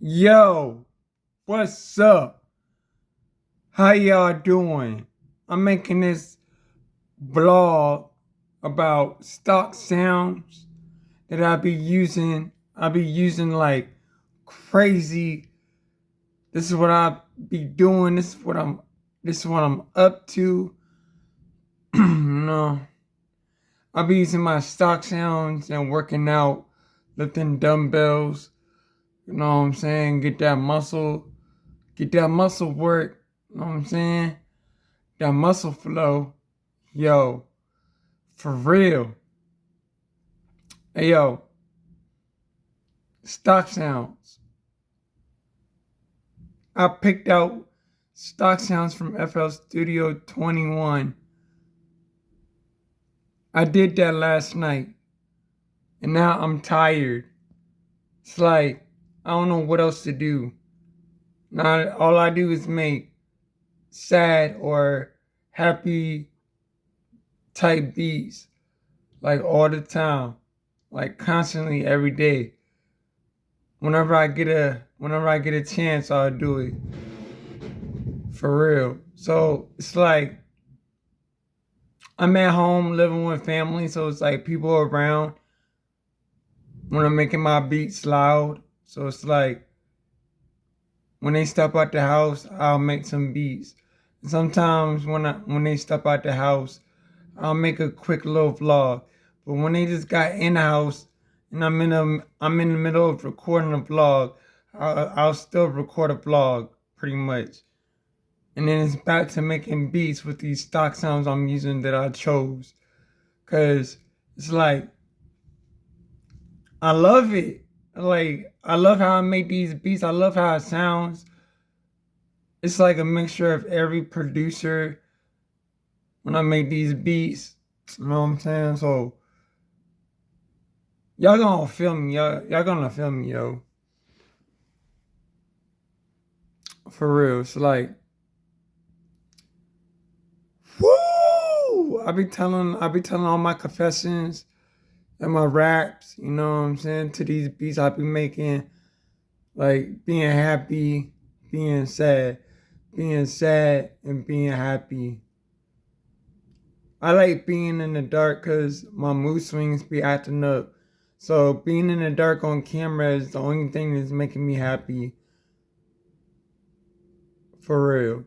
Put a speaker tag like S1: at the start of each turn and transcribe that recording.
S1: Yo, what's up? How y'all doing? I'm making this blog about stock sounds that I be using. I be using like crazy. This is what I be doing. This is what I'm up to. No. I be using my stock sounds and working out, lifting dumbbells. You know what I'm saying? Get that muscle work. You know what I'm saying? That muscle flow. Yo, for real. Hey, yo, stock sounds. I picked out stock sounds from FL Studio 21. I did that last night, and now I'm tired. It's like, I don't know what else to do. Now, all I do is make sad or happy type beats, like all the time, like constantly every day. Whenever I get a chance, I'll do it. For real. So it's like I'm at home living with family, so it's like people around when I'm making my beats loud. So it's like when they step out the house, I'll make some beats. Sometimes when they step out the house, I'll make a quick little vlog. But when they just got in the house and I'm in the middle of recording a vlog, I'll still record a vlog pretty much. And then it's back to making beats with these stock sounds I'm using that I chose. Cause it's like I love it. Like I love how I make these beats. I love how it sounds. It's like a mixture of every producer when I make these beats. You know what I'm saying? So y'all gonna feel me, y'all gonna feel me, yo. For real. It's like woo! I be telling all my confessions and my raps, you know what I'm saying, to these beats I be making, like being sad, being sad and being happy. I like being in the dark because my mood swings be acting up. So being in the dark on camera is the only thing that's making me happy. For real.